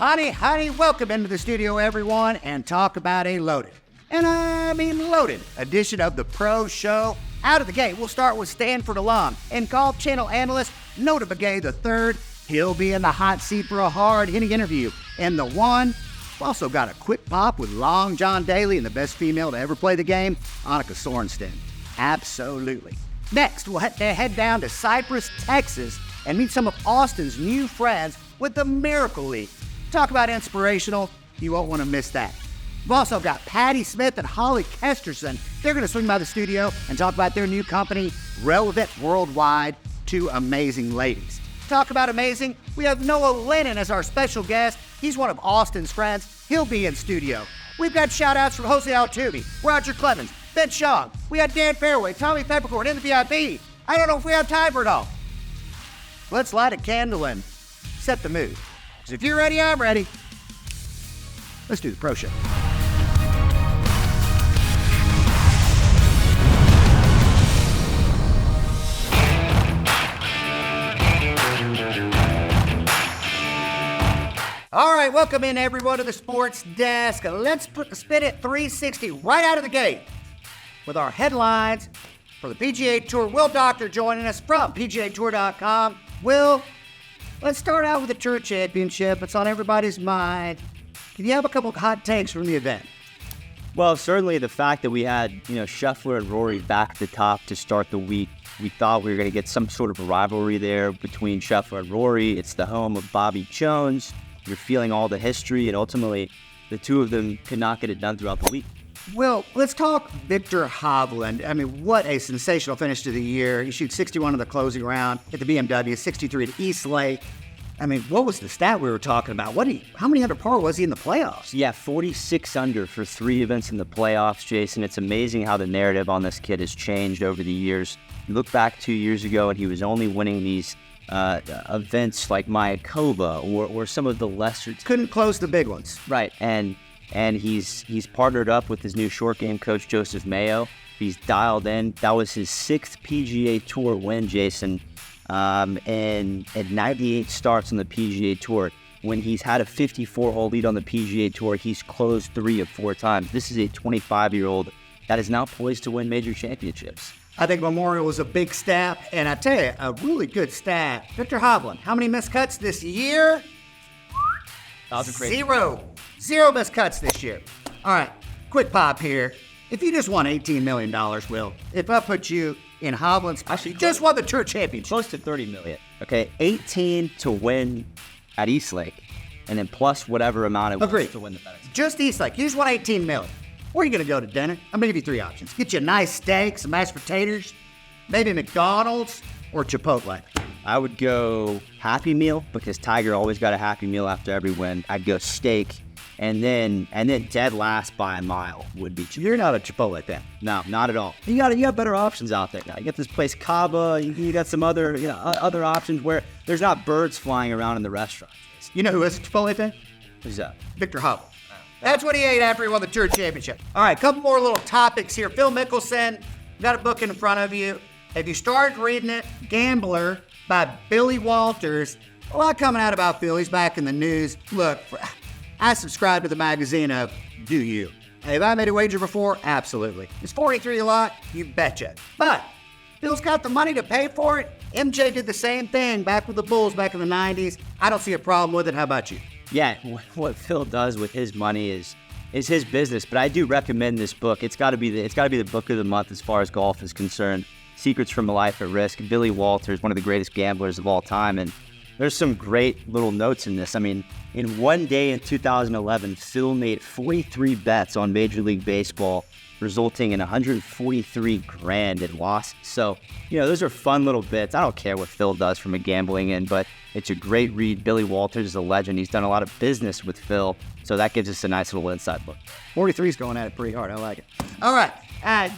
Honey, welcome into the studio, everyone, and talk about a loaded, and I mean loaded, edition of the Pro Show. Out of the gate, we'll start with Stanford alum and Golf Channel analyst Notah Begay III. He'll be in the hot seat for a hard-hitting interview. And the one, we've also got a quick pop with Long John Daly and the best female to ever play the game, Annika Sorenstam. Absolutely. Next, we'll head down to Cypress, Texas, and meet some of Austin's new friends with the Miracle League. Talk about inspirational, you won't want to miss that. We've also got Patty Smith and Holly Kesterson. They're going to swing by the studio and talk about their new company, Relevant Worldwide. Two amazing ladies. Talk about amazing, we have Noah Lennon as our special guest. He's one of Austin's friends. He'll be in studio. We've got shout-outs from Jose Altuve, Roger Clemens, Ben Shong. We got Dan Fairway, Tommy Peppercorn in the VIP. I don't know if we have time for it all. Let's light a candle and set the mood. Because if you're ready, I'm ready. Let's do the Pro Show. All right, welcome in everyone to the Sports Desk. Let's spin it 360 right out of the gate with our headlines for the PGA Tour. Will Doctor joining us from PGAtour.com. Will, let's start out with the Tour Championship. It's on everybody's mind. Can you have a couple of hot takes from the event? Well, certainly the fact that we had, Scheffler and Rory back at the top to start the week. We thought we were going to get some sort of a rivalry there between Scheffler and Rory. It's the home of Bobby Jones. You're feeling all the history, and ultimately, the two of them could not get it done throughout the week. Well, let's talk Viktor Hovland. I mean, what a sensational finish to the year. He shoots 61 in the closing round at the BMW, 63 at East Lake. I mean, what was the stat we were talking about? How many under par was he in the playoffs? Yeah, 46 under for 3 events in the playoffs, Jason. It's amazing how the narrative on this kid has changed over the years. You look back 2 years ago, and he was only winning these events like Mayakoba or some of the lesser. Couldn't close the big ones. Right, and he's partnered up with his new short game coach, Joseph Mayo. He's dialed in. That was his 6th PGA Tour win, Jason, and at 98 starts on the PGA Tour. When he's had a 54-hole lead on the PGA Tour, he's closed 3 of 4 times. This is a 25-year-old that is now poised to win major championships. I think Memorial was a big step, and I tell you, a really good stat. Viktor Hovland, how many missed cuts this year? 0. 0 missed cuts this year. All right, quick pop here. If you just won $18 million, Will, if I put you in Hovland's, you just won the Tour Championship. Close to $30 million. Okay, 18 to win at East Lake, and then plus whatever amount it was to win the FedEx. Just East Lake. You just won $18 million. Where are you going to go to dinner? I'm going to give you 3 options. Get you a nice steak, some mashed potatoes, maybe McDonald's or Chipotle. I would go Happy Meal because Tiger always got a Happy Meal after every win. I'd go steak, and then dead last by a mile would be Chipotle. You're not a Chipotle fan. No, not at all. You got better options out there now. You got this place Cava. You got some other other options where there's not birds flying around in the restaurant. You know who is a Chipotle fan? Who's that? Viktor Hovland. That's what he ate after he won the Tour Championship. All right, a couple more little topics here. Phil Mickelson, got a book in front of you. Have you started reading it? Gambler by Billy Walters. A lot coming out about Phil. He's back in the news. Look, I subscribe to the magazine of Do You. Have I made a wager before? Absolutely. Is 43 a lot? You betcha. But Phil's got the money to pay for it. MJ did the same thing back with the Bulls back in the 90s. I don't see a problem with it. How about you? Yeah, what Phil does with his money is his business. But I do recommend this book. It's got to be the book of the month as far as golf is concerned. Secrets from a Life at Risk. Billy Walters, one of the greatest gamblers of all time, and there's some great little notes in this. I mean, in one day in 2011, Phil made 43 bets on Major League Baseball, resulting in $143,000 in losses. So, those are fun little bits. I don't care what Phil does from a gambling end, but it's a great read. Billy Walters is a legend. He's done a lot of business with Phil, so that gives us a nice little inside look. 43's going at it pretty hard. I like it. All right.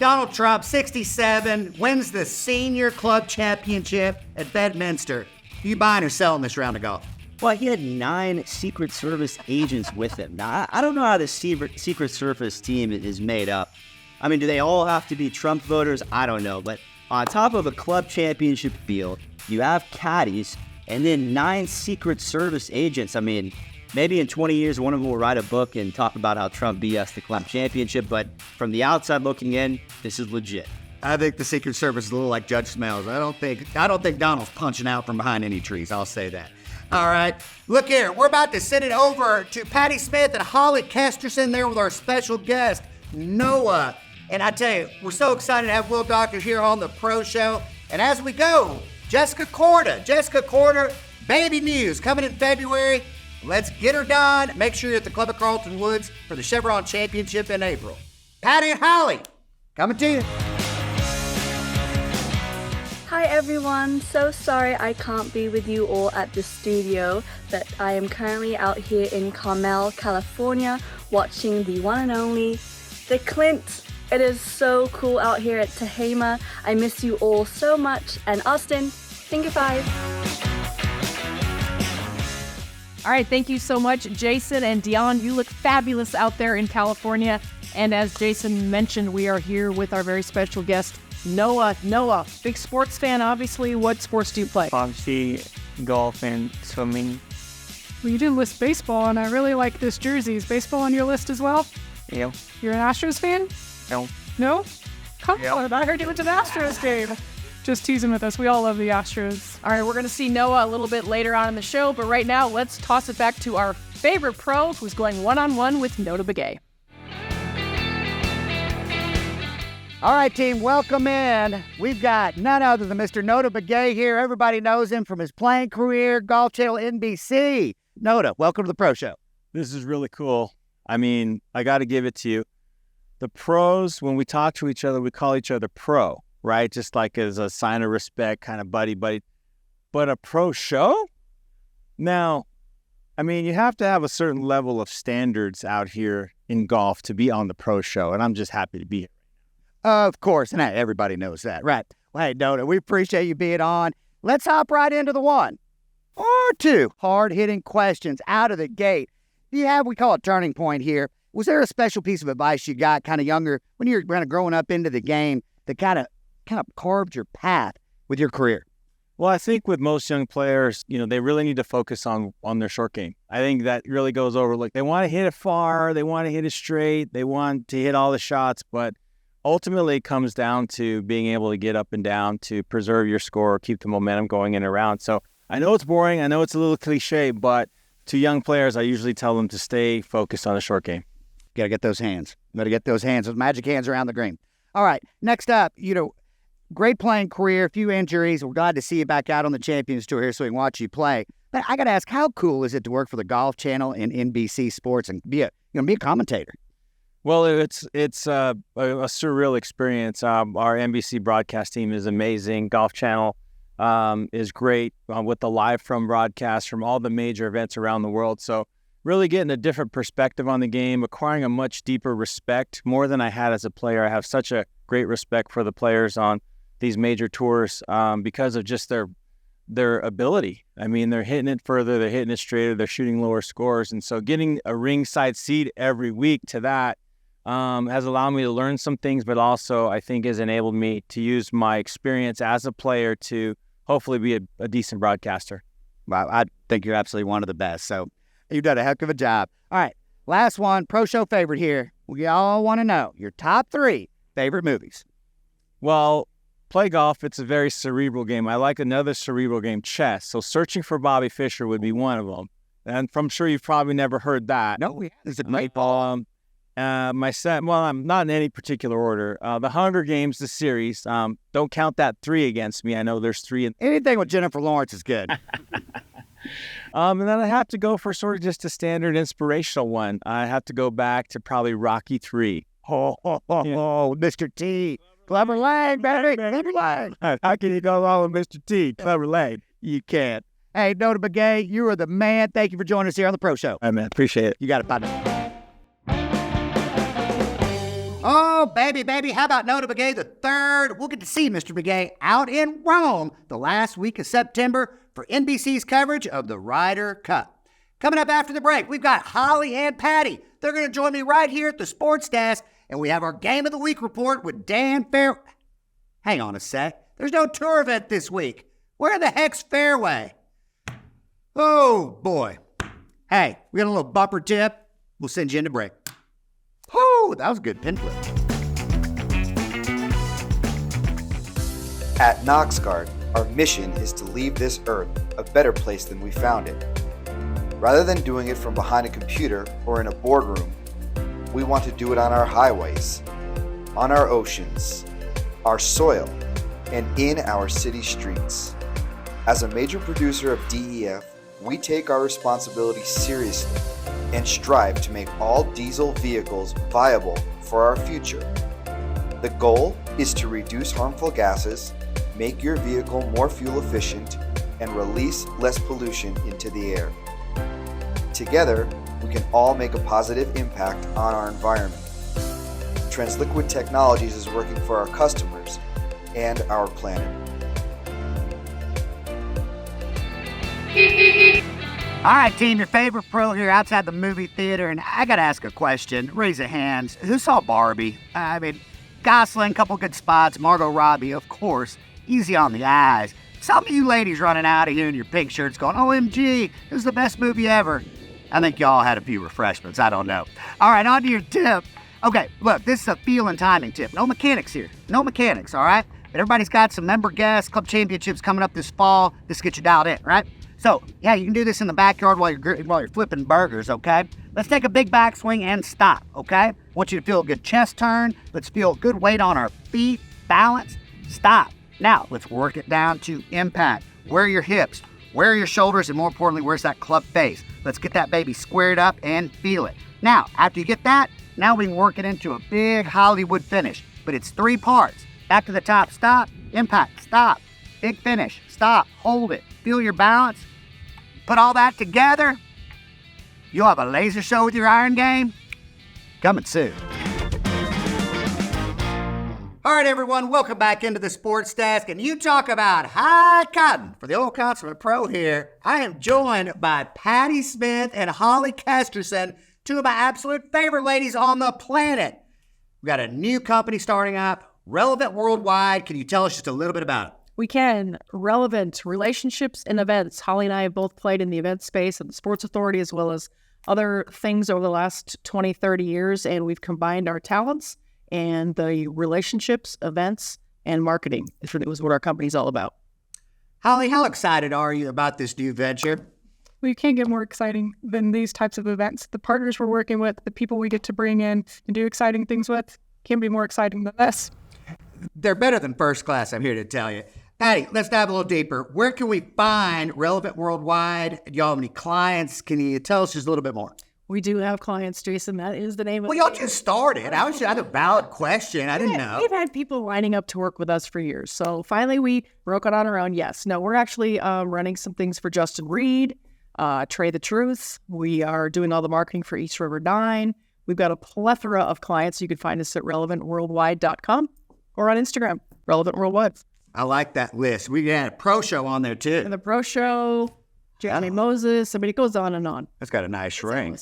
Donald Trump, 67, wins the Senior Club Championship at Bedminster. You buying or selling this round of golf? Well, he had 9 Secret Service agents with him. Now, I don't know how the Secret Service team is made up. I mean, do they all have to be Trump voters? I don't know. But on top of a club championship field, you have caddies and then 9 Secret Service agents. I mean, Maybe in 20 years, one of them will write a book and talk about how Trump BS the Clemson championship, but from the outside looking in, this is legit. I think the Secret Service is a little like Judge Smails. I don't think Donald's punching out from behind any trees. I'll say that. All right, look here. We're about to send it over to Patty Smith and Holly Kesterson there with our special guest, Noah. And I tell you, we're so excited to have Will Doctor here on the Pro Show. And as we go, Jessica Korda, baby news coming in February. Let's get her done. Make sure you're at the Club of Carlton Woods for the Chevron Championship in April. Patty and Holly, coming to you. Hi everyone, so sorry I can't be with you all at the studio, but I am currently out here in Carmel, California, watching the one and only The Clint. It is so cool out here at Tehama. I miss you all so much, and Austin, finger five. All right, thank you so much, Jason and Dion. You look fabulous out there in California. And as Jason mentioned, we are here with our very special guest, Noah. Noah, big sports fan, obviously. What sports do you play? Boxing, golf, and swimming. Well, you did list baseball, and I really like this jersey. Is baseball on your list as well? Yeah. You're an Astros fan? No. No? Come on, I heard you went to the Astros game. Just teasing with us. We all love the Astros. All right, we're going to see Noah a little bit later on in the show, but right now, let's toss it back to our favorite pro who's going one-on-one with Notah Begay. All right, team, welcome in. We've got none other than Mr. Notah Begay here. Everybody knows him from his playing career, Golf Channel, NBC. Notah, welcome to the Pro Show. This is really cool. I mean, I got to give it to you. The pros, when we talk to each other, we call each other pro, right? Just like as a sign of respect, kind of buddy. But a pro show? Now, I mean, you have to have a certain level of standards out here in golf to be on the Pro Show, and I'm just happy to be here. Of course, and hey, everybody knows that, right? Well, hey, Notah, we appreciate you being on. Let's hop right into the one or two hard-hitting questions out of the gate. We call it turning point here. Was there a special piece of advice you got kind of younger when you were kind of growing up into the game that kind of carved your path with your career? Well, I think with most young players, they really need to focus on their short game. I think that really goes over. Like, they want to hit it far, they want to hit it straight, they want to hit all the shots, but ultimately it comes down to being able to get up and down to preserve your score, keep the momentum going in and around. So I know it's boring, I know it's a little cliche, but to young players, I usually tell them to stay focused on the short game. Got to get those hands. Got to get those hands, those magic hands around the green. All right, next up, great playing career, few injuries. We're glad to see you back out on the Champions Tour here so we can watch you play. But I got to ask, how cool is it to work for the Golf Channel and NBC Sports and be a commentator? Well, it's a surreal experience. Our NBC broadcast team is amazing. Golf Channel is great with the live from broadcast from all the major events around the world. So really getting a different perspective on the game, acquiring a much deeper respect, more than I had as a player. I have such a great respect for the players on these major tours because of just their ability. I mean, they're hitting it further, they're hitting it straighter, they're shooting lower scores. And so getting a ringside seat every week to that has allowed me to learn some things, but also I think has enabled me to use my experience as a player to hopefully be a decent broadcaster. Wow, I think you're absolutely one of the best. So you've done a heck of a job. All right, last one, Pro Show favorite here. We all want to know your top 3 favorite movies. Well, play golf, it's a very cerebral game. I like another cerebral game, chess. So Searching for Bobby Fischer would be one of them. And I'm sure you've probably never heard that. No, we haven't. It's a great ball. I'm not in any particular order. The Hunger Games, the series. Don't count that 3 against me. I know there's 3. Anything with Jennifer Lawrence is good. And then I have to go for sort of just a standard inspirational one. I have to go back to probably Rocky 3. Mr. T. Clubber Lang, baby. Clubber Lang. How can you go wrong with Mr. T? Clubber Lang. You can't. Hey, Notah Begay, you are the man. Thank you for joining us here on the Pro Show. Hey, man. Appreciate it. You got it, partner. Oh, baby, how about Notah Begay the third? We'll get to see Mr. Begay out in Rome the last week of September for NBC's coverage of the Ryder Cup. Coming up after the break, we've got Holly and Patty. They're going to join me right here at the Sports Desk, and we have our Game of the Week report with Dan Fair. Hang on a sec. There's no tour event this week. Where the heck's Fairway? Oh, boy. Hey, we got a little bumper tip. We'll send you into break. Whoo, that was a good pin flip. At Noxguard, our mission is to leave this Earth a better place than we found it. Rather than doing it from behind a computer or in a boardroom, we want to do it on our highways, on our oceans, our soil, and in our city streets. As a major producer of DEF, we take our responsibility seriously and strive to make all diesel vehicles viable for our future. The goal is to reduce harmful gases, make your vehicle more fuel efficient, and release less pollution into the air. Together, we can all make a positive impact on our environment. Transliquid Technologies is working for our customers and our planet. All right, team, your favorite pro here outside the movie theater, and I gotta ask a question. Raise your hands. Who saw Barbie? I mean, Gosling, couple good spots. Margot Robbie, of course. Easy on the eyes. Some of you ladies running out of here in your pink shirts going, OMG, it was the best movie ever. I think y'all had a few refreshments. I don't know. All right, on to your tip. Okay, look, this is a feel and timing tip. No mechanics here. No mechanics, all right? But everybody's got some member guests, club championships coming up this fall. This gets you dialed in, right? So, yeah, you can do this in the backyard while you're flipping burgers, okay? Let's take a big backswing and stop, okay? I want you to feel a good chest turn. Let's feel good weight on our feet, balance, stop. Now, let's work it down to impact. Where are your hips? Where are your shoulders? And more importantly, where's that club face? Let's get that baby squared up and feel it. Now, after you get that, now we can work it into a big Hollywood finish. But it's 3 parts. Back to the top, stop, impact, stop, big finish, stop, hold it, feel your balance. Put all that together, you'll have a laser show with your iron game. Coming soon. All right, everyone, welcome back into the Sports Desk. And you talk about high cotton. For the old consummate pro here, I am joined by Patty Smith and Holly Kesterson, 2 of my absolute favorite ladies on the planet. We got a new company starting up, Relevant Worldwide. Can you tell us just a little bit about it? We can. Relevant relationships and events. Holly and I have both played in the event space at the Sports Authority as well as other things over the last 20, 30 years, and we've combined our talents and the relationships, events, and marketing is what our company's all about. Holly, how excited are you about this new venture? We can't get more exciting than these types of events. The partners we're working with, the people we get to bring in and do exciting things with, can't be more exciting than this. They're better than first class, I'm here to tell you. Patty, let's dive a little deeper. Where can we find Relevant Worldwide? Do y'all have any clients? Can you tell us just a little bit more? We do have clients, Jason. That is the name of Well, y'all just started. I had a valid question. I didn't know. We've had people lining up to work with us for years. So finally we broke it on our own. Yes. No, we're actually running some things for Justin Reed, Trey the Truth. We are doing all the marketing for East River 9. We've got a plethora of clients. You can find us at relevantworldwide.com or on Instagram, Relevant Worldwide. I like that list. We had a pro show on there, too. And the pro show, Johnny Moses. I mean, it goes on and on. That's got a nice ring.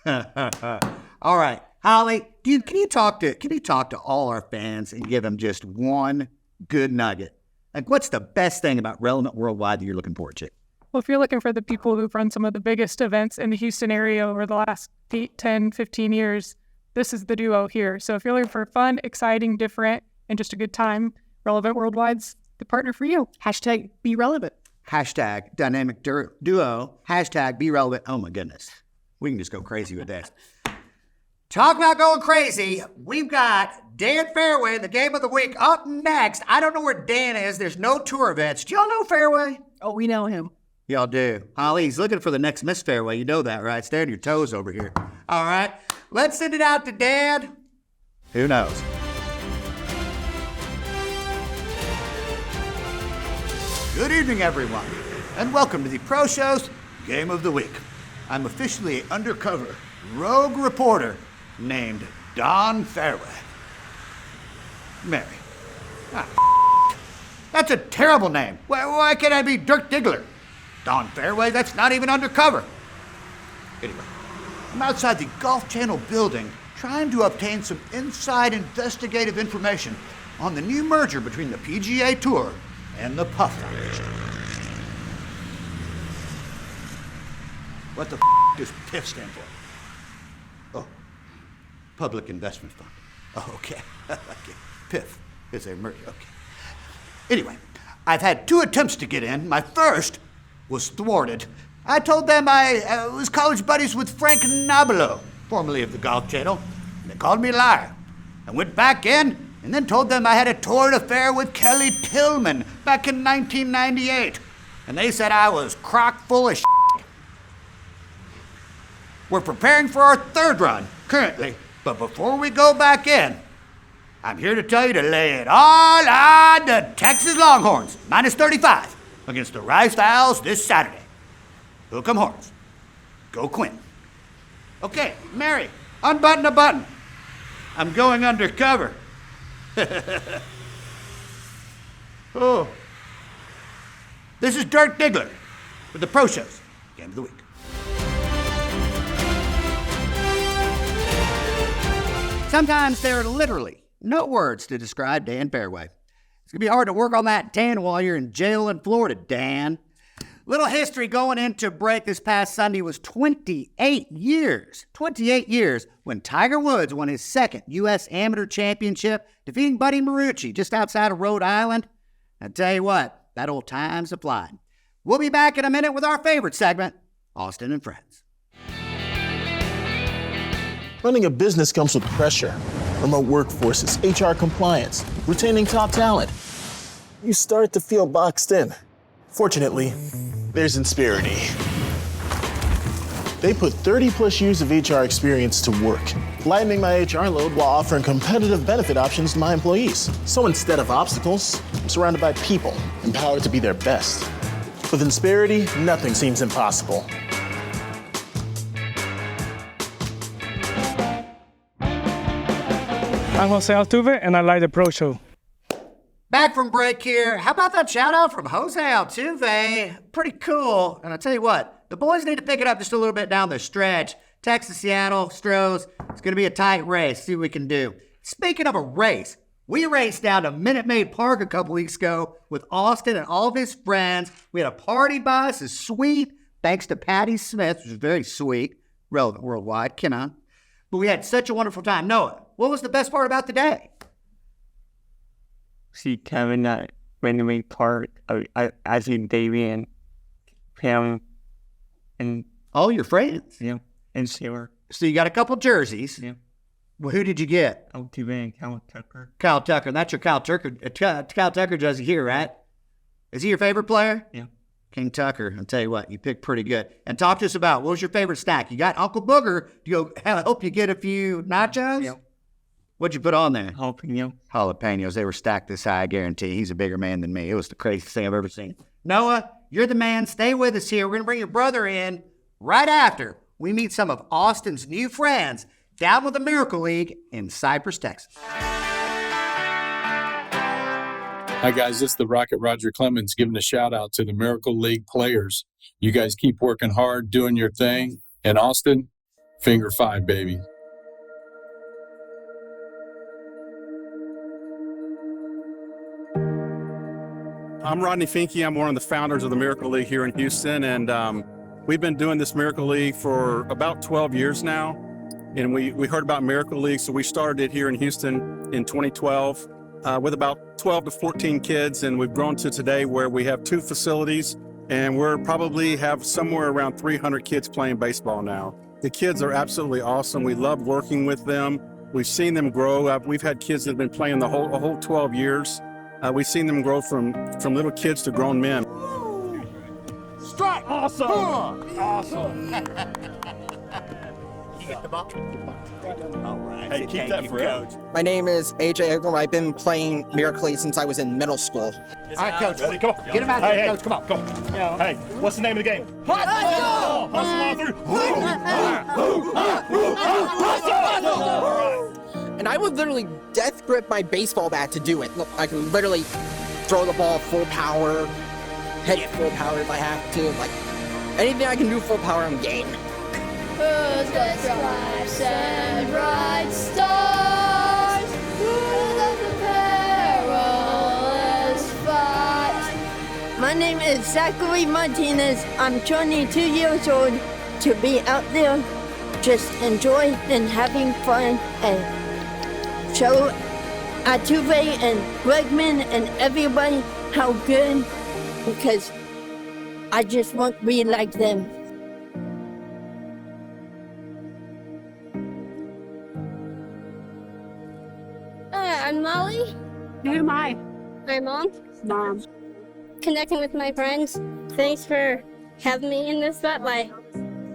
All right. Holly, can you talk to all our fans and give them just one good nugget? Like, what's the best thing about Relevant Worldwide that you're looking forward to? Well, if you're looking for the people who've run some of the biggest events in the Houston area over the last 8, 10, 15 years, this is the duo here. So if you're looking for fun, exciting, different, and just a good time, Relevant Worldwide's the partner for you. Hashtag be relevant. Hashtag dynamic duo. Hashtag be relevant. Oh, my goodness. We can just go crazy with this. Talk about going crazy. We've got Dan Fairway, the game of the week, up next. I don't know where Dan is. There's no tour events. Do y'all know Fairway? Oh, we know him. Y'all do. Holly, he's looking for the next Miss Fairway. You know that, right? Stay on your toes over here. All right. Let's send it out to Dan. Who knows? Good evening, everyone, and welcome to the Pro Show's Game of the Week. I'm officially an undercover rogue reporter named Don Fairway. Mary. That's a terrible name. Why can't I be Dirk Diggler? Don Fairway, that's not even undercover. Anyway, I'm outside the Golf Channel building trying to obtain some inside investigative information on the new merger between the PGA Tour and the Puff Foundation. What the does PIF stand for? Oh, Public Investment Fund. Oh, okay. Okay. PIF is a merger. Okay. Anyway, I've had 2 attempts to get in. My first was thwarted. I told them I was college buddies with Frank Nabilo, formerly of the Golf Channel. They called me a liar. I went back in and then told them I had a torrid affair with Kelly Tillman back in 1998. And they said I was crock full of shit. We're preparing for our 3rd run currently, but before we go back in, I'm here to tell you to lay it all on the Texas Longhorns, minus 35, against the Rice Owls this Saturday. Hook 'em horns. Go Quinn. Okay, Mary, unbutton a button. I'm going undercover. Oh. This is Dirk Diggler with the Pro Shows Game of the Week. Sometimes there are literally no words to describe Dan Fairway. It's going to be hard to work on that tan while you're in jail in Florida, Dan. Little history going into break this past Sunday was 28 years when Tiger Woods won his 2nd U.S. Amateur Championship, defeating Buddy Marucci just outside of Rhode Island. I tell you what, that old time's a flying. We'll be back in a minute with our favorite segment, Austin and Friends. Running a business comes with pressure. Remote workforces, HR compliance, retaining top talent. You start to feel boxed in. Fortunately, there's Insperity. They put 30+ years of HR experience to work, lightening my HR load while offering competitive benefit options to my employees. So instead of obstacles, I'm surrounded by people, empowered to be their best. With Insperity, nothing seems impossible. I'm Jose Altuve, and I like the Pro Show. Back from break here. How about that shout out from Jose Altuve? Pretty cool. And I'll tell you what, the boys need to pick it up just a little bit down the stretch. Texas, Seattle, Stros. It's going to be a tight race. See what we can do. Speaking of a race, we raced down to Minute Maid Park a couple weeks ago with Austin and all of his friends. We had a party bus. It's sweet. Thanks to Patty Smith, which was very sweet. Relevant worldwide, can I? But we had such a wonderful time. Noah, what was the best part about the day? See Kevin at Minute Maid Park. I see Davey and Pam and all your friends. Yeah, and Sarah. So you got a couple jerseys. Yeah. Well, who did you get? Altuve and Kyle Tucker. Kyle Tucker. And that's your Kyle Tucker. Kyle Tucker jersey here, right? Is he your favorite player? Yeah. King Tucker. I'll tell you what, you picked pretty good. And talk to us about, what was your favorite snack? You got Uncle Booger. Do you help you get a few nachos? Yeah. What'd you put on there? Jalapeno. Jalapenos. They were stacked this high, I guarantee. He's a bigger man than me. It was the craziest thing I've ever seen. Noah, you're the man. Stay with us here. We're going to bring your brother in right after we meet some of Austin's new friends down with the Miracle League in Cypress, Texas. Hi, guys. This is the Rocket Roger Clemens giving a shout out to the Miracle League players. You guys keep working hard, doing your thing. And Austin, finger 5, baby. I'm Rodney Finke. I'm one of the founders of the Miracle League here in Houston. And we've been doing this Miracle League for about 12 years now. And we heard about Miracle League, so we started it here in Houston in 2012. With about 12 to 14 kids, and we've grown to today where we have 2 facilities, and we're probably have somewhere around 300 kids playing baseball now. The kids are absolutely awesome. We love working with them. We've seen them grow up. We've had kids that have been playing the whole 12 years. We've seen them grow from little kids to grown men. Strike! Awesome! Awesome! You get the ball? All right. Hey, keep that forever. Coach. My name is AJ Ogram. I've been playing Miracle League since I was in middle school. All right, Coach. Ready? Come on. Get him out there, Coach. Come on. Go. Hey, what's the name of the game? Hustle! And I would literally death grip my baseball bat to do it. Look, I can literally throw the ball full power, hit it full power if I have to. Like, anything I can do full power, I'm game. Who's the stripes and bright stars? Who does the perilous fight? My name is Zachary Martinez. I'm 22 years old. to be out there just enjoying and having fun and show Altuve and Bregman and everybody how good, because I just want to be like them. Hi, I'm Molly. Who am I? My mom. Mom. Connecting with my friends. Thanks for having me in this spotlight.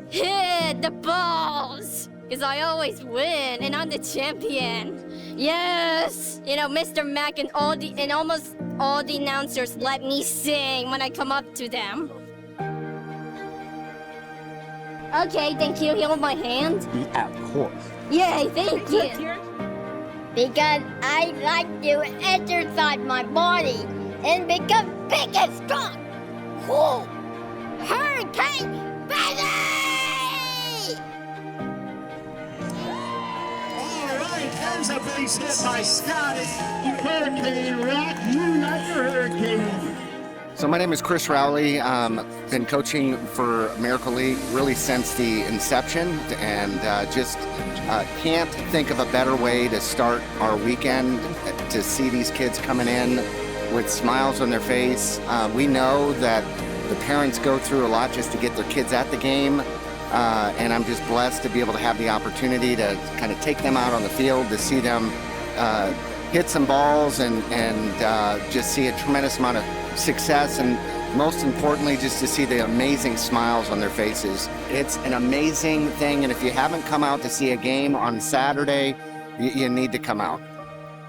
Hit the balls! Because I always win, and I'm the champion. Yes! You know, Mr. Mac and almost all the announcers let me sing when I come up to them. Okay, thank you. Hold my hand. Yeah, of course. Yay, thank you. Because I like to exercise my body and become big and strong. Whoa! Hurricane Betty! All right, there's a base hit by Scotty. Hurricane Rock, you like your hurricane. So my name is Chris Rowley. Been coaching for Miracle League really since the inception, and just can't think of a better way to start our weekend, to see these kids coming in with smiles on their face. We know that the parents go through a lot just to get their kids at the game, and I'm just blessed to be able to have the opportunity to kind of take them out on the field, to see them hit some balls and just see a tremendous amount of success, and most importantly, just to see the amazing smiles on their faces. It's an amazing thing, and if you haven't come out to see a game on Saturday, you need to come out.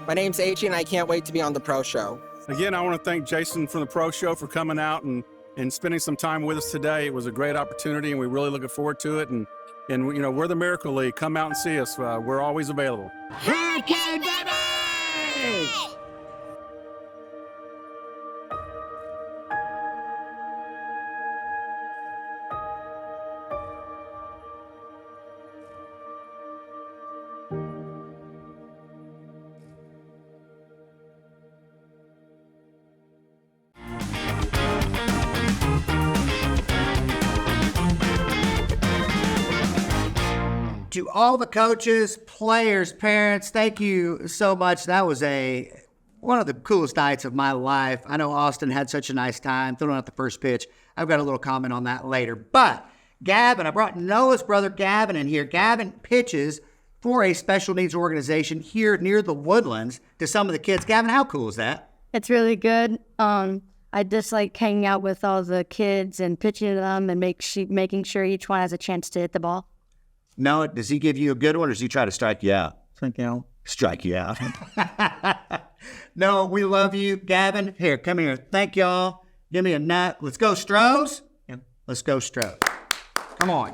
My name's H, and I can't wait to be on the Pro Show. Again, I want to thank Jason from the Pro Show for coming out and spending some time with us today. It was a great opportunity, and we're really looking forward to it. And you know, we're the Miracle League. Come out and see us. We're always available. Hurricane Betty! To all the coaches, players, parents, thank you so much. That was one of the coolest nights of my life. I know Austin had such a nice time throwing out the first pitch. I've got a little comment on that later. But Gavin, I brought Noah's brother Gavin in here. Gavin pitches for a special needs organization here near the Woodlands to some of the kids. Gavin, how cool is that? It's really good. I just like hanging out with all the kids and pitching to them and making sure each one has a chance to hit the ball. Noah, does he give you a good one, or does he try to strike you out? Strike you out. Noah, we love you. Gavin, here, come here. Thank y'all. Give me a nut. Let's go, Stros. Let's go, Stros. Come on.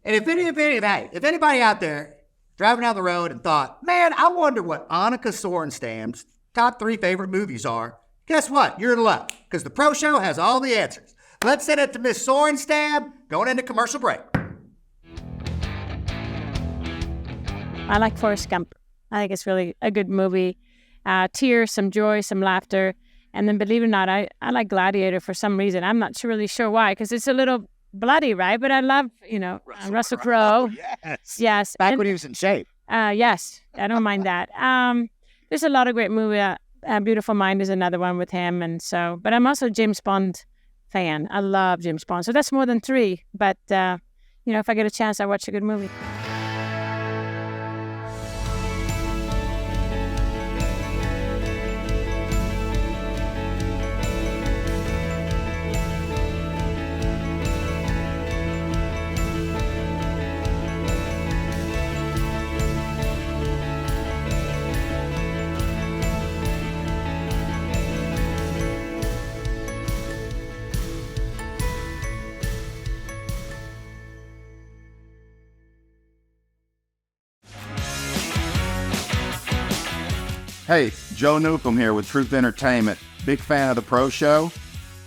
And if anybody out there driving down the road and thought, man, I wonder what Annika Sorenstam's top 3 favorite movies are, guess what? You're in luck, because the Pro Show has all the answers. Let's send it to Miss Sorenstam going into commercial break. I like Forrest Gump. I think it's really a good movie. Tears, some joy, some laughter. And then, believe it or not, I like Gladiator for some reason. I'm not really sure why, because it's a little bloody, right? But I love, Russell Crowe. Yes. Back when he was in shape. Yes, I don't mind that. There's a lot of great movies. Beautiful Mind is another one with him. But I'm also a James Bond fan. I love James Bond. So that's more than 3. But, if I get a chance, I watch a good movie. Hey, Joe Newcomb here with Truth Entertainment. Big fan of the Pro Show.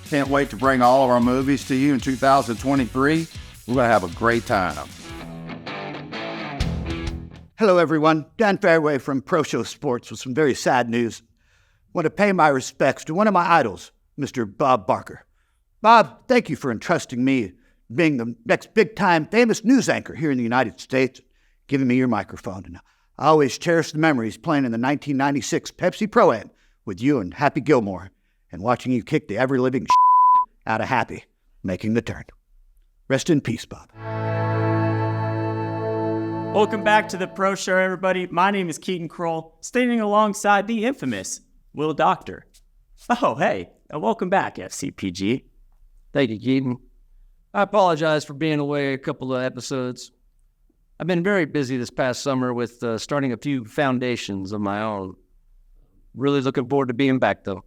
Can't wait to bring all of our movies to you in 2023. We're going to have a great time. Hello, everyone. Dan Fairway from Pro Show Sports with some very sad news. I want to pay my respects to one of my idols, Mr. Bob Barker. Bob, thank you for entrusting me being the next big-time famous news anchor here in the United States, giving me your microphone. And I always cherish the memories playing in the 1996 Pepsi Pro-Am with you and Happy Gilmore and watching you kick the ever-living out of Happy, making the turn. Rest in peace, Bob. Welcome back to the Pro Show, everybody. My name is Keaton Kroll, standing alongside the infamous Will Doctor. Oh, hey, and welcome back, FCPG. Thank you, Keaton. I apologize for being away a couple of episodes. I've been very busy this past summer with starting a few foundations of my own. Really looking forward to being back, though.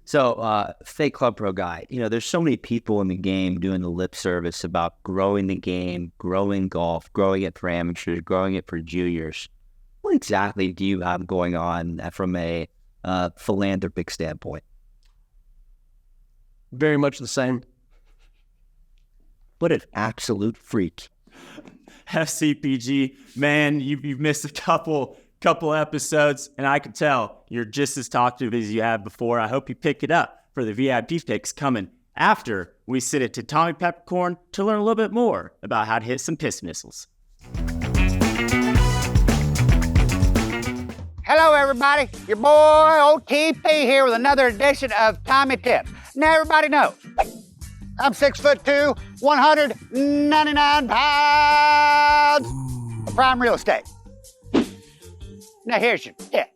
So, fake Club Pro guy, there's so many people in the game doing the lip service about growing the game, growing golf, growing it for amateurs, growing it for juniors. What exactly do you have going on from a philanthropic standpoint? Very much the same. What an absolute freak. FCPG, man, you've missed a couple episodes, and I can tell you're just as talkative as you have before. I hope you pick it up for the VIP picks coming after we sit at Tommy Peppercorn to learn a little bit more about how to hit some piss missiles. Hello, everybody. Your boy, old TP here with another edition of Tommy Tips. Now, everybody knows I'm 6'2", 199 pounds of prime real estate. Now, here's your tip.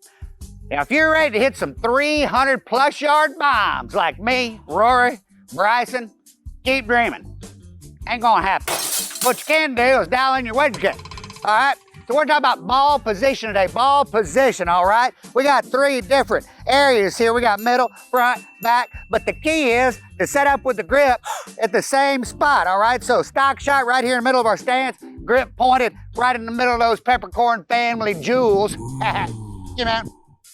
Now, if you're ready to hit some 300-plus yard bombs like me, Rory, Bryson, keep dreaming. Ain't gonna happen. What you can do is dial in your wedge game, all right? So we're talking about ball position today, ball position, all right? We got 3 different areas here. We got middle, front, back, but the key is to set up with the grip at the same spot, all right? So stock shot right here in the middle of our stance, grip pointed right in the middle of those Peppercorn family jewels.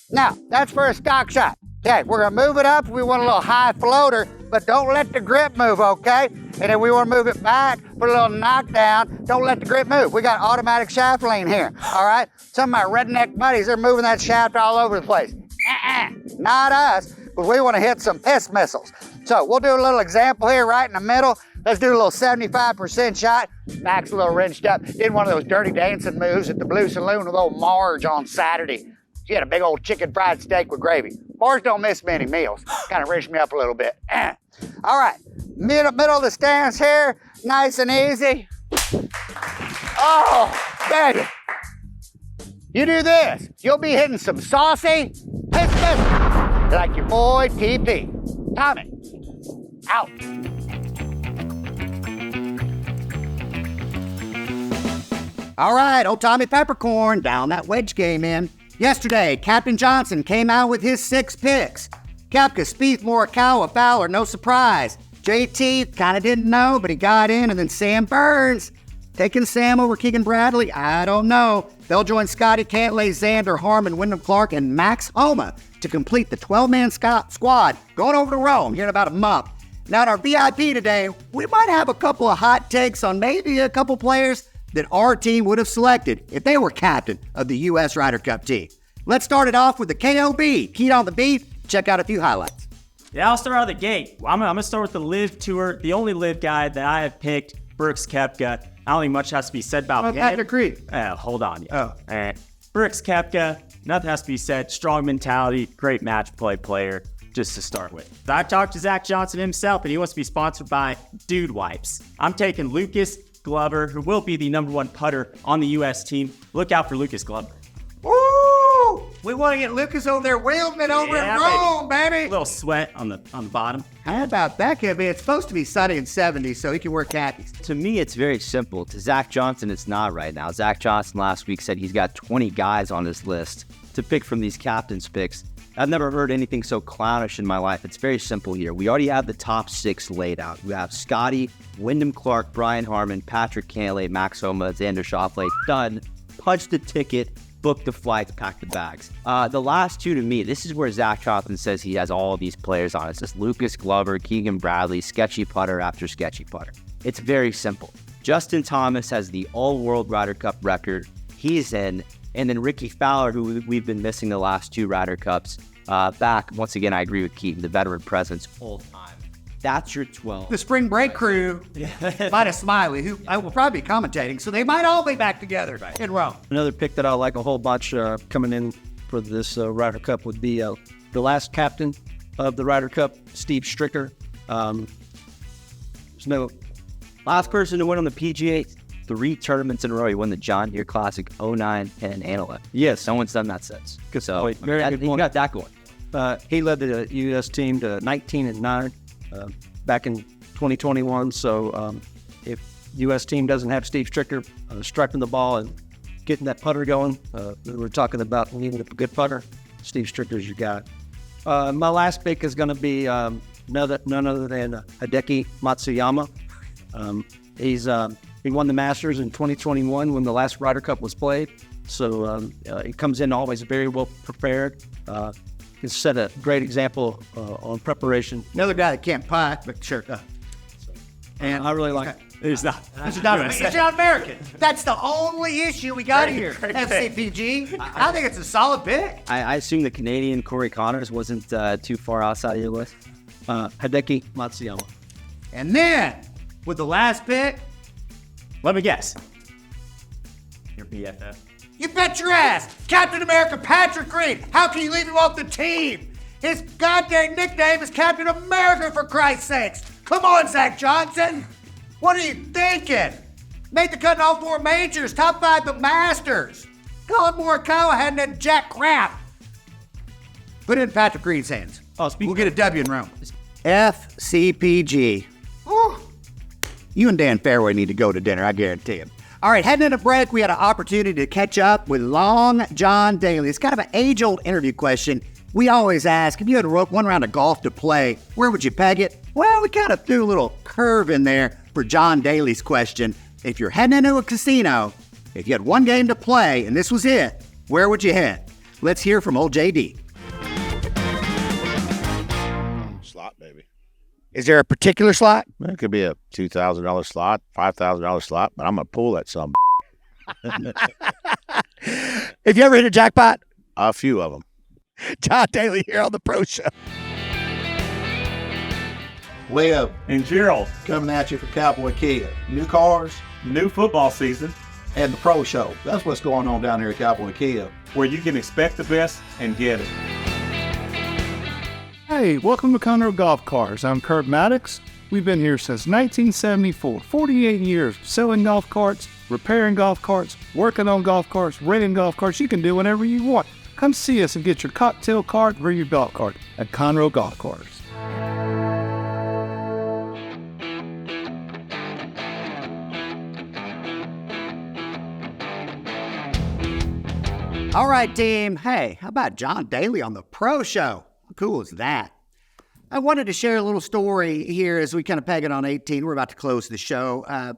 Now, that's for a stock shot. Okay, we're gonna move it up. We want a little high floater, but don't let the grip move, okay? And then we wanna move it back for a little knockdown. Don't let the grip move. We got automatic shaft lean here, all right? Some of my redneck buddies, they're moving that shaft all over the place. Not us, because we wanna hit some piss missiles. So we'll do a little example here right in the middle. Let's do a little 75% shot. Back's a little wrenched up. Did one of those dirty dancing moves at the Blue Saloon with old Marge on Saturday. She had a big old chicken fried steak with gravy. Marge don't miss many meals. Kind of wrenched me up a little bit. All right, middle of the stance here, nice and easy. Oh, baby. You do this, you'll be hitting some saucy piss like your boy TP. Tommy, out. All right, old Tommy Peppercorn, down that wedge game in. Yesterday, Captain Johnson came out with his 6 picks. Koepka, Spieth, Morikawa, Fowler, no surprise. JT kind of didn't know, but he got in, and then Sam Burns. Taking Sam over Keegan Bradley, I don't know. They'll join Scotty Cantlay, Xander, Harmon, Wyndham Clark, and Max Homa to complete the 12-man squad going over to Rome here in about a month. Now, in our VIP today, we might have a couple of hot takes on maybe a couple players that our team would have selected if they were captain of the U.S. Ryder Cup team. Let's start it off with the KOB. Keat on the beat. Check out a few highlights. Yeah, I'll start out of the gate. I'm going to start with the LIV Tour. The only LIV guy that I have picked, Brooks Koepka. I don't think much has to be said about him. Patrick Reed. Hold on. Yeah. Brooks Koepka, nothing has to be said. Strong mentality, great match play player, just to start with. I talked to Zach Johnson himself, and he wants to be sponsored by Dude Wipes. I'm taking Lucas Glover, who will be the #1 putter on the U.S. team. Look out for Lucas Glover. Woo! We want to get Lucas over there, Wheelman over at Rome, baby. A little sweat on the bottom. How about that, Kevin? It's supposed to be sunny and 70, so he can wear khakis. To me, it's very simple. To Zach Johnson, it's not right now. Zach Johnson last week said he's got 20 guys on his list to pick from these captain's picks. I've never heard anything so clownish in my life. It's very simple here. We already have the top 6 laid out. We have Scotty, Wyndham Clark, Brian Harmon, Patrick Cantlay, Max Homa, Xander Schauffele. Done. Punch the ticket, book the flights, pack the bags. The last 2 to me, this is where Zach Johnson says he has all these players on. It's just Lucas Glover, Keegan Bradley, sketchy putter after sketchy putter. It's very simple. Justin Thomas has the all-world Ryder Cup record. He's in. And then Ricky Fowler, who we've been missing the last 2 Ryder Cups, back. Once again, I agree with Keaton, the veteran presence all time. That's your 12. The spring break crew, minus Smiley, who I will probably be commentating, so they might all be back together in Rome. Another pick that I like a whole bunch coming in for this Ryder Cup would be the last captain of the Ryder Cup, Steve Stricker. There's no last person to win on the PGA 3 tournaments in a row. He won the John Deere Classic 09, 10, and 11. Yes. No one's done that since. Good so point. Very good he point. got that going. He led the U.S. team to 19-9 back in 2021. So if U.S. team doesn't have Steve Stricker striking the ball and getting that putter going, we're talking about needing a good putter. Steve Stricker's your guy. My last pick is going to be none other than Hideki Matsuyama. He won the Masters in 2021 when the last Ryder Cup was played. So he comes in always very well prepared. He's set a great example on preparation. Another guy that can't putt, but sure. And I really like He's not American. That's the only issue we got here. FCPG. I think it's a solid pick. I assume the Canadian Corey Connors wasn't too far outside of your list. Hideki Matsuyama. And then, with the last pick, let me guess. Your BFF. You bet your ass! Captain America Patrick Reed! How can you leave him off the team? His goddamn nickname is Captain America, for Christ's sakes! Come on, Zach Johnson! What are you thinking? Made the cut in all 4 majors, top 5 the Masters. Colin Morikawa hadn't had jack crap. Put it in Patrick Reed's hands. We'll get a W in Rome. FCPG. Whew. You and Dan Fairway need to go to dinner, I guarantee it. All right, heading into break, we had an opportunity to catch up with Long John Daly. It's kind of an age-old interview question. We always ask, if you had one round of golf to play, where would you peg it? Well, we kind of threw a little curve in there for John Daly's question. If you're heading into a casino, if you had one game to play and this was it, where would you head? Let's hear from old JD. Slot, baby. Is there a particular slot? It could be a $2,000 slot, $5,000 slot, but I'm going to pull that some. Have you ever hit a jackpot? A few of them. John Daly here on the Pro Show. Leo and Gerald coming at you from Cowboy Kia. New cars, new football season, and the Pro Show. That's what's going on down here at Cowboy Kia, where you can expect the best and get it. Hey, welcome to Conroe Golf Cars. I'm Kurt Maddox. We've been here since 1974, 48 years, selling golf carts, repairing golf carts, working on golf carts, renting golf carts. You can do whatever you want. Come see us and get your cocktail cart or your golf cart at Conroe Golf Cars. All right, team. Hey, how about John Daly on the Pro Show? How cool is that? I wanted to share a little story here as we kind of peg it on 18. We're about to close the show. A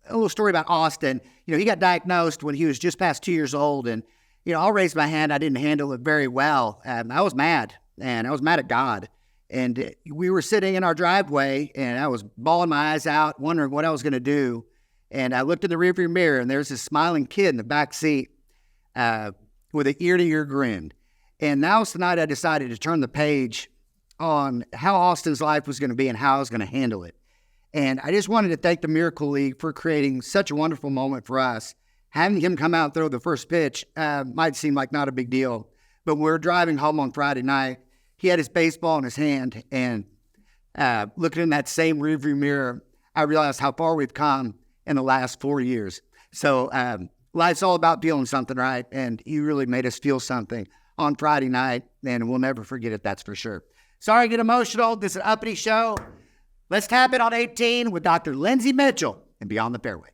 little story about Austin. You know, he got diagnosed when he was just past 2 years old. And, you know, I'll raise my hand. I didn't handle it very well. I was mad, and I was mad at God. And we were sitting in our driveway, and I was bawling my eyes out, wondering what I was going to do. And I looked in the rearview mirror, and there's this smiling kid in the back seat with an ear-to-ear grin. And that was the night I decided to turn the page on how Austin's life was going to be and how I was going to handle it. And I just wanted to thank the Miracle League for creating such a wonderful moment for us. Having him come out and throw the first pitch might seem like not a big deal, but we were driving home on Friday night. He had his baseball in his hand, and looking in that same rearview mirror, I realized how far we've come in the last 4 years. So life's all about feeling something, right? And he really made us feel something on Friday night, and we'll never forget it, that's for sure. Sorry to get emotional. This is an uppity show. Let's tap it on 18 with Dr. Lindsay Mitchell and Beyond the Fairway.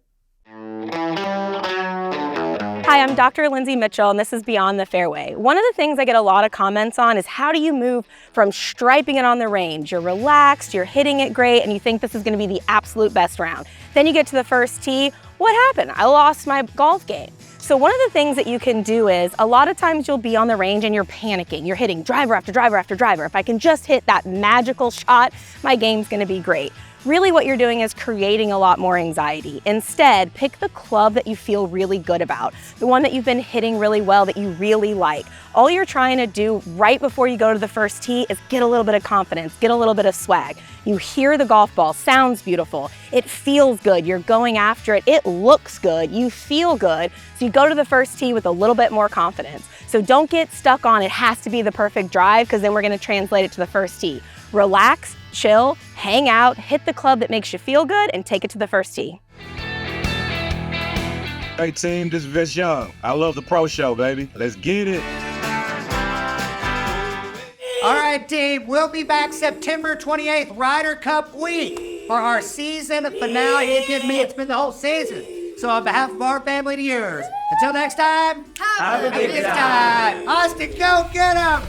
Hi, I'm Dr. Lindsay Mitchell, and this is Beyond the Fairway. One of the things I get a lot of comments on is how do you move from striping it on the range? You're relaxed, you're hitting it great, and you think this is going to be the absolute best round. Then you get to the first tee. What happened? I lost my golf game. So one of the things that you can do is a lot of times you'll be on the range and you're panicking. You're hitting driver after driver after driver. If I can just hit that magical shot, my game's going to be great. really what you're doing is creating a lot more anxiety. Instead, pick the club that you feel really good about, the one that you've been hitting really well, that you really like. All you're trying to do right before you go to the first tee is get a little bit of confidence, get a little bit of swag. You hear the golf ball, sounds beautiful, it feels good, you're going after it, it looks good, you feel good, so you go to the first tee with a little bit more confidence. So don't get stuck on it has to be the perfect drive, because then we're gonna translate it to the first tee. Relax, chill, hang out, hit the club that makes you feel good, and take it to the first tee. Hey team, this is Vince Young. I love the Pro Show, baby. Let's get it. All right, team, we'll be back September 28th, Ryder Cup week, for our season finale. It didn't mean it's been the whole season. So on behalf of our family to yours, until next time, have a good time. Austin, go get 'em!